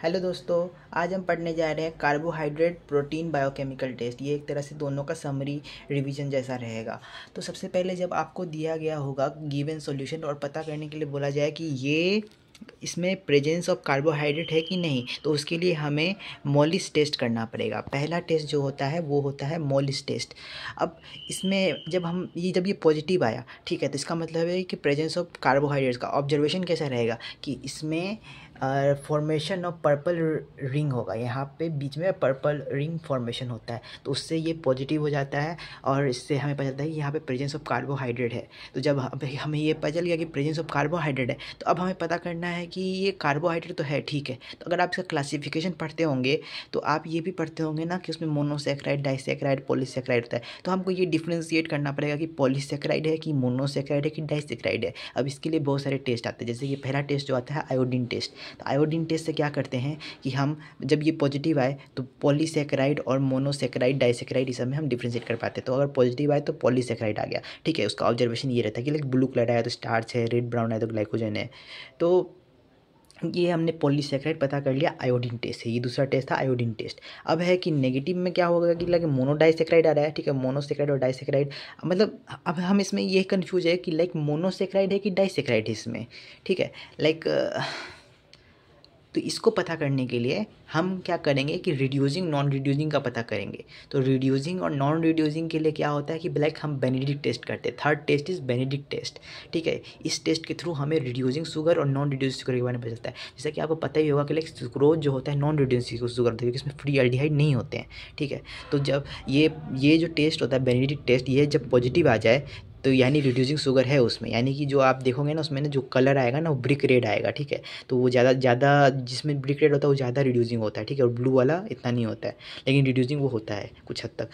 Hello दोस्तों, आज हम पढ़ने जा रहे हैं कार्बोहाइड्रेट प्रोटीन बायोकेमिकल टेस्ट। ये एक तरह से दोनों का समरी रिवीजन जैसा रहेगा। तो सबसे पहले जब आपको दिया गया होगा गिवन सॉल्यूशन और पता करने के लिए बोला जाए कि ये इसमें प्रेजेंस ऑफ कार्बोहाइड्रेट है कि नहीं, तो उसके लिए हमें मोलिस टेस्ट करना पड़ेगा। पहला टेस्ट जो होता है वो होता है मोलिस टेस्ट। अब इसमें जब ये पॉजिटिव आया, ठीक है, तो इसका मतलब है कि प्रेजेंस ऑफ कार्बोहाइड्रेट्स का ऑब्जर्वेशन कैसा रहेगा कि इसमें फॉर्मेशन ऑफ पर्पल रिंग होगा। यहाँ पे बीच में पर्पल रिंग फॉर्मेशन होता है, तो उससे ये पॉजिटिव हो जाता है और इससे हमें पता चलता है कि यहाँ पे प्रेजेंस ऑफ कार्बोहाइड्रेट है। तो जब हमें ये पता चल गया कि प्रेजेंस ऑफ कार्बोहाइड्रेट है, तो अब हमें पता करना है कि ये कार्बोहाइड्रेट तो है, ठीक है। तो अगर आप इसका क्लासिफिकेशन पढ़ते होंगे तो आप ये भी पढ़ते होंगे ना कि उसमें मोनोसेक्राइड, डाइसेक्राइड, पॉलीसेक्राइड होता है। तो हमको ये डिफ्रेंशिएट करना पड़ेगा कि पॉलीसेक्राइड है कि मोनोसेक्राइड है कि डाइसेक्राइड है। अब इसके लिए बहुत सारे टेस्ट आते हैं, जैसे कि पहला टेस्ट जो आता है आयोडीन टेस्ट। तो आयोडीन टेस्ट से क्या करते हैं कि हम जब ये पॉजिटिव आए तो पॉलीसेक्राइड और मोनोसेक्राइड, डाइसेक्राइड, इस सब में हम डिफ्रेंशिएट कर पाते हैं। तो अगर पॉजिटिव आए तो पॉलीसेक्राइड आ गया, ठीक है। उसका ऑब्जर्वेशन ये रहता है कि लाइक ब्लू कलर आया तो स्टार्च है, रेड ब्राउन आया तो ग्लाइकोजन है। तो ये हमने पॉलीसेक्राइड पता कर लिया, आयोडीन टेस्ट है। ये दूसरा टेस्ट था आयोडीन टेस्ट। अब है कि नेगेटिव में क्या होगा कि लाइक मोनोडाइसेक्राइड आ रहा है, ठीक है, मोनोसेक्राइड और डाइसेक्राइड। मतलब अब हम इसमें ये कन्फ्यूज है कि लाइक मोनोसेक्राइड है कि डाइसेक्राइड है इसमें, ठीक है। लाइक तो इसको पता करने के लिए हम क्या करेंगे कि रिड्यूसिंग नॉन रिड्यूसिंग का पता करेंगे। तो रिड्यूसिंग और नॉन रिड्यूसिंग के लिए क्या होता है कि ब्लैक हम बेनेडिक्ट टेस्ट करते हैं। Third test is Benedict test, ठीक है। इस टेस्ट के थ्रू हमें रिड्यूसिंग शुगर और नॉन रिड्यूसिंग शुगर के बारे में पता चलता है। जैसा कि आपको पता ही होगा कि लाइक सुक्रोज जो होता है नॉन रिड्यूसिंग शुगर होता है, क्योंकि इसमें फ्री एल्डिहाइड नहीं होते हैं, ठीक है। तो जब ये जो टेस्ट होता है बेनेडिक्ट टेस्ट, ये जब पॉजिटिव आ जाए तो यानी रिड्यूसिंग शुगर है उसमें, यानी कि जो आप देखोगे ना उसमें ना जो कलर आएगा ना वो ब्रिक रेड आएगा, ठीक है। तो वो ज़्यादा जिसमें ब्रिक रेड होता है वो ज़्यादा रिड्यूसिंग होता है, ठीक है। और ब्लू वाला इतना नहीं होता है, लेकिन रिड्यूसिंग वो होता है कुछ हद तक।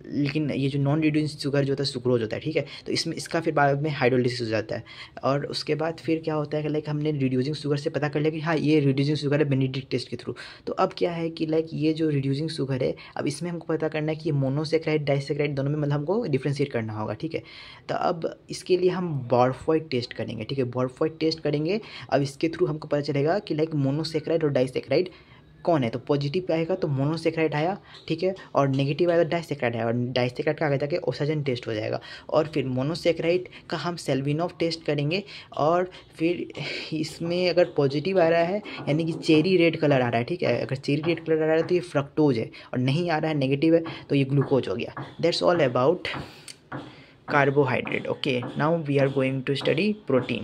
लेकिन ये जो नॉन रिड्यूसिंग शुगर जो होता है सुक्रोज होता है, ठीक है। तो इसमें इसका फिर बाद में हाइड्रोलिसिस हो जाता है। और उसके बाद फिर क्या होता है कि लाइक हमने रिड्यूसिंग शुगर से पता कर लिया कि हाँ ये रिड्यूसिंग शुगर है बेनेडिक्ट टेस्ट के थ्रू। तो अब क्या है कि लाइक ये जो रिड्यूसिंग शुगर है, अब इसमें हमको पता करना है कि ये मोनोसेक्राइड डाइसेक्राइड दोनों में मतलब हमको डिफ्रेंशिएट करना होगा, ठीक है। तो अब इसके लिए हम बॉर्फॉइड टेस्ट करेंगे, ठीक है, बॉर्फॉइड टेस्ट करेंगे। अब इसके थ्रू हमको पता चलेगा कि लाइक मोनोसेक्राइड और डाइसेक्राइड कौन है। तो पॉजिटिव आएगा तो मोनोसेक्राइड आया, ठीक है, और नेगेटिव आएगा तो डाइसेक्राइड आया, और डाइसेक्राइड का आगे जाके ओसाजन टेस्ट हो जाएगा। और फिर मोनोसेक्राइड का हम सेल्विनोव टेस्ट करेंगे। और फिर इसमें अगर पॉजिटिव आ रहा है यानी कि चेरी रेड कलर आ रहा है, ठीक है, अगर चेरी रेड कलर आ रहा है तो ये फ्रक्टोज है, और नहीं आ रहा है नेगेटिव है तो ये ग्लूकोज हो गया। That's all about carbohydrate. Okay, now we are going to study protein.